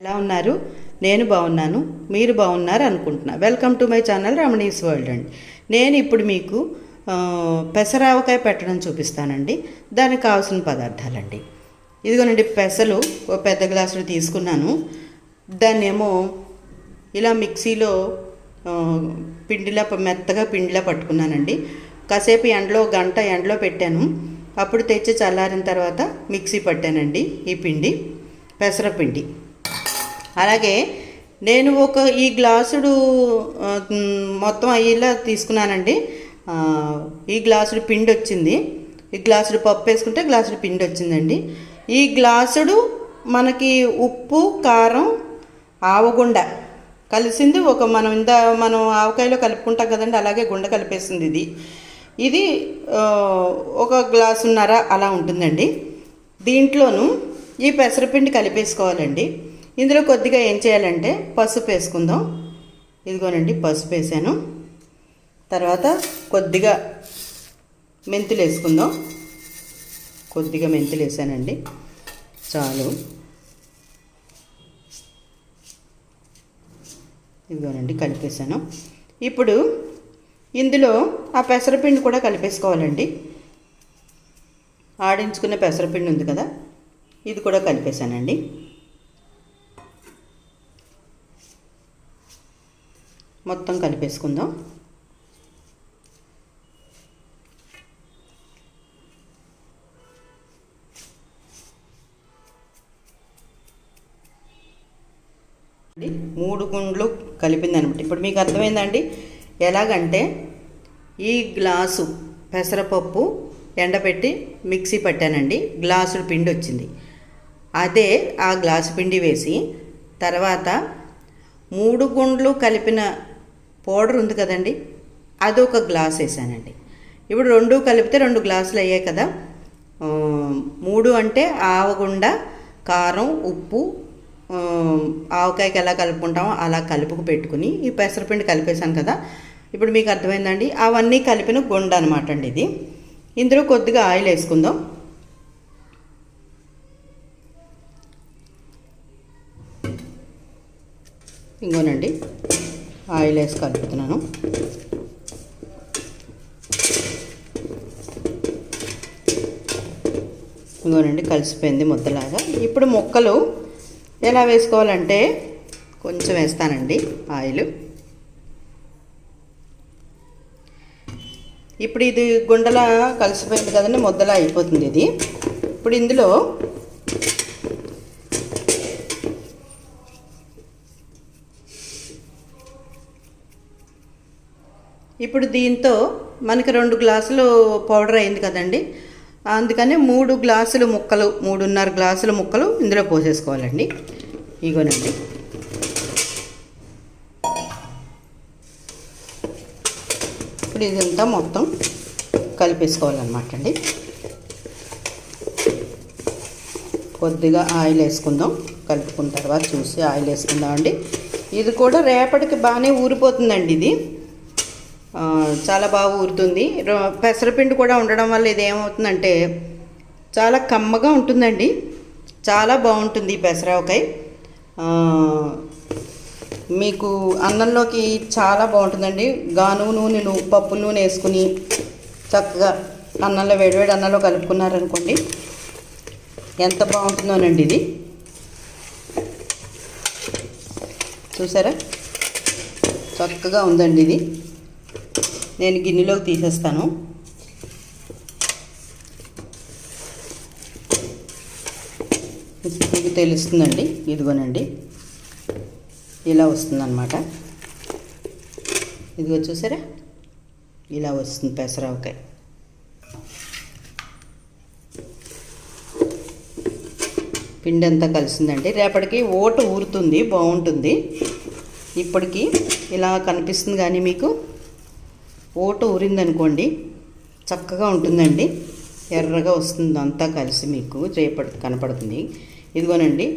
ఎలా ఉన్నారు? నేను బాగున్నాను, మీరు బాగున్నారు అనుకుంటున్నా. Welcome to my channel Ramani's world అండి. నేను ఇప్పుడు మీకు పెసరావకాయ పెట్టడం చూపిస్తానండి. దానికి కావాల్సిన పదార్థాలండి. ఇదిగోనండి, పెసలు ఒక పెద్ద గ్లాసులు తీసుకున్నాను. దాన్ని ఏమో ఇలా మిక్సీలో మెత్తగా పిండిలా పట్టుకున్నానండి. కాసేపు ఎండలో గంట ఎండలో పెట్టాను. అప్పుడు తెచ్చి చల్లారిన తర్వాత మిక్సీ పట్టానండి ఈ పిండి, పెసరపిండి. అలాగే నేను ఈ గ్లాసుడు మొత్తం అయ్యేలా తీసుకున్నానండి. ఈ గ్లాసుడు పిండి వచ్చింది. ఈ గ్లాసుడు పప్పు వేసుకుంటే గ్లాసుడు పిండి వచ్చిందండి. ఈ గ్లాసుడు మనకి ఉప్పు, కారం, ఆవగుండ కలిసింది. మనం ఆవకాయలో కలుపుకుంటాం కదండి, అలాగే గుండ కలిపేసింది. ఇది ఒక గ్లాసున్నర అలా ఉంటుందండి. దీంట్లోనూ ఈ పెసరపిండి కలిపేసుకోవాలండి. ఇందులో కొద్దిగా ఏం చేయాలంటే పసుపు వేసుకుందాం. ఇదిగోనండి, పసుపు వేసాను. తర్వాత కొద్దిగా మెంతులు వేసుకుందాం. కొద్దిగా మెంతులు వేసానండి, చాలు. ఇదిగోనండి, కలిపేసాను. ఇప్పుడు ఇందులో ఆ పెసరపిండి కూడా కలిపేసుకోవాలండి. ఆడించుకునే పెసరపిండి ఉంది కదా, ఇది కూడా కలిపేసానండి. మొత్తం కలిపేసుకుందాం. మూడు గుండ్లు కలిపిందనమాట. ఇప్పుడు మీకు అర్థమైందండి ఎలాగంటే, ఈ గ్లాసు పెసరపప్పు ఎండబెట్టి మిక్సీ పట్టానండి. గ్లాసుడు పిండి వచ్చింది. అదే ఆ గ్లాసు పిండి వేసి తర్వాత 3 గుండ్లు కలిపిన పౌడర్ ఉంది కదండి, అది ఒక గ్లాస్ వేసానండి. ఇప్పుడు 2 కలిపితే 2 గ్లాసులు అయ్యాయి కదా. 3 అంటే ఆవగుండ, కారం, ఉప్పు, ఆవకాయకి ఎలా కలుపుకుంటామో అలా కలుపుకు పెట్టుకుని ఈ పెసరపిండి కలిపేశాను కదా. ఇప్పుడు మీకు అర్థమైందండి, అవన్నీ కలిపిన గుండ అనమాట అండి ఇది. ఇందులో కొద్దిగా ఆయిల్ వేసుకుందాం. ఇంకోనండి, ఆయిల్ వేసి కలుపుతున్నాను. ఇంకోనండి, కలిసిపోయింది ముద్దలాగా. ఇప్పుడు ముక్కలు ఎలా వేసుకోవాలంటే కొంచెం వేస్తానండి ఆయిల్. ఇప్పుడు ఇది గుండలా కలిసిపోయింది కదండి, ముద్దలా అయిపోతుంది ఇది. ఇప్పుడు ఇందులో దీంతో మనకి 2 గ్లాసులు పౌడర్ అయింది కదండి. అందుకని 3 గ్లాసులు ముక్కలు, 3.5 గ్లాసుల ముక్కలు ఇందులో పోసేసుకోవాలండి. ఇగోనండి, ఇప్పుడు ఇదంతా మొత్తం కలిపేసుకోవాలన్నమాట అండి. కొద్దిగా ఆయిల్ వేసుకుందాం. కలుపుకున్న తర్వాత చూసి ఆయిల్ వేసుకుందాం అండి. ఇది కూడా రేపటికి బాగానే ఊరిపోతుందండి. ఇది చాలా బాగా ఊరుతుంది. పెసరపిండి కూడా ఉండడం వల్ల ఇది ఏమవుతుందంటే చాలా కమ్మగా ఉంటుందండి. చాలా బాగుంటుంది ఈ పెసరావకాయ. మీకు అన్నంలోకి చాలా బాగుంటుందండి. గానుగ నూనె, పప్పు నూనె వేసుకుని చక్కగా అన్నంలో, వేడివేడి అన్నంలో కలుపుకున్నారనుకోండి, ఎంత బాగుంటుందోనండి ఇది. చూసారా, చక్కగా ఉందండి ఇది. నేను గిన్నెలోకి తీసేస్తాను. మీకు తెలుస్తుందండి, ఇదిగోనండి, ఇలా వస్తుందన్నమాట. ఇదిగో చూసారా, ఇలా వస్తుంది పెసరావకాయ. పిండి అంతా కలిసిందండి. రేపటికి ఓట ఊరుతుంది, బాగుంటుంది. ఇప్పటికి ఇలా కనిపిస్తుంది, కానీ మీకు ఓట ఊరిందనుకోండి చక్కగా ఉంటుందండి. ఎర్రగా వస్తుంది అంతా కలిసి, మీకు రేపటికి కనపడుతుంది. ఇదిగోనండి,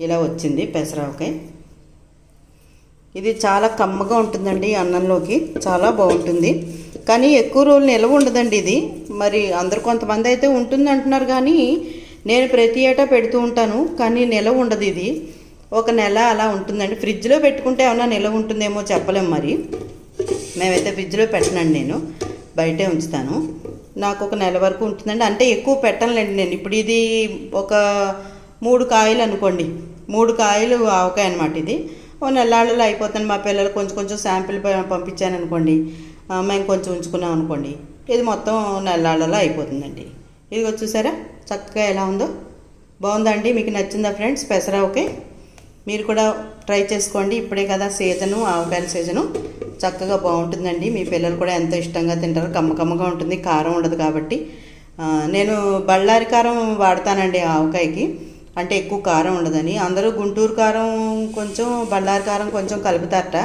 ఇలా వచ్చింది పెసరావకాయ. ఇది చాలా కమ్మగా ఉంటుందండి, అన్నంలోకి చాలా బాగుంటుంది. కానీ ఎక్కువ రోజులు నిల్వ ఉండదండి ఇది. మరి అందరు కొంతమంది అయితే ఉంటుంది అంటున్నారు, కానీ నేను ప్రతి ఏటా పెడుతూ ఉంటాను, కానీ నిల్వ ఉండదు ఇది. ఒక నెల అలా ఉంటుందండి. ఫ్రిడ్జ్లో పెట్టుకుంటే ఏమన్నా నిల్వ ఉంటుందేమో చెప్పలేం. మరి మేమైతే ఫ్రిడ్జ్లో పెట్టనండి, నేను బయటే ఉంచుతాను. నాకు ఒక నెల వరకు ఉంటుందండి. అంటే ఎక్కువ పెట్టనులేండి నేను. ఇప్పుడు ఇది ఒక 3 కాయలు అనుకోండి, 3 కాయలు ఆవకాయ అనమాట. ఇది ఓ నెల్లాళ్ళలో అయిపోతుంది. మా పిల్లలు కొంచెం కొంచెం శాంపిల్ పంపించాను అనుకోండి, మేము కొంచెం ఉంచుకున్నాం అనుకోండి, ఇది మొత్తం నెల్లాళ్ళలో అయిపోతుందండి. ఇదిగో చూసారా చక్కగా ఎలా ఉందో. బాగుందండి. మీకు నచ్చిందా ఫ్రెండ్స్ పెసరావకాయ? మీరు కూడా ట్రై చేసుకోండి. ఇప్పుడే కదా సీజను, ఆవకాయల సీజను. చక్కగా బాగుంటుందండి. మీ పిల్లలు కూడా ఎంతో ఇష్టంగా తింటారు. కమ్మకమ్మగా ఉంటుంది, కారం ఉండదు కాబట్టి. నేను బళ్ళారి కారం వాడతానండి ఆవకాయకి, అంటే ఎక్కువ కారం ఉండదని. అందరూ గుంటూరు కారం కొంచెం, బళ్ళారి కారం కొంచెం కలుపుతారట,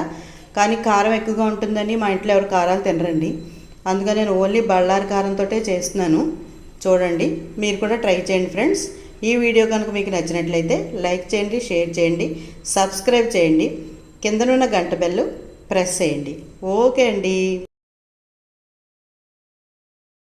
కానీ కారం ఎక్కువగా ఉంటుందని మా ఇంట్లో ఎవరు కారాలు తినరండి. అందుకని నేను ఓన్లీ బళ్ళారి కారంతో చేస్తున్నాను. చూడండి, మీరు కూడా ట్రై చేయండి ఫ్రెండ్స్. ఈ వీడియో కనుక మీకు నచ్చినట్లయితే లైక్ చేయండి, షేర్ చేయండి, సబ్స్క్రైబ్ చేయండి, కిందనున్న గంట బెల్ ప్రెస్ చేయండి. ఓకే అండి.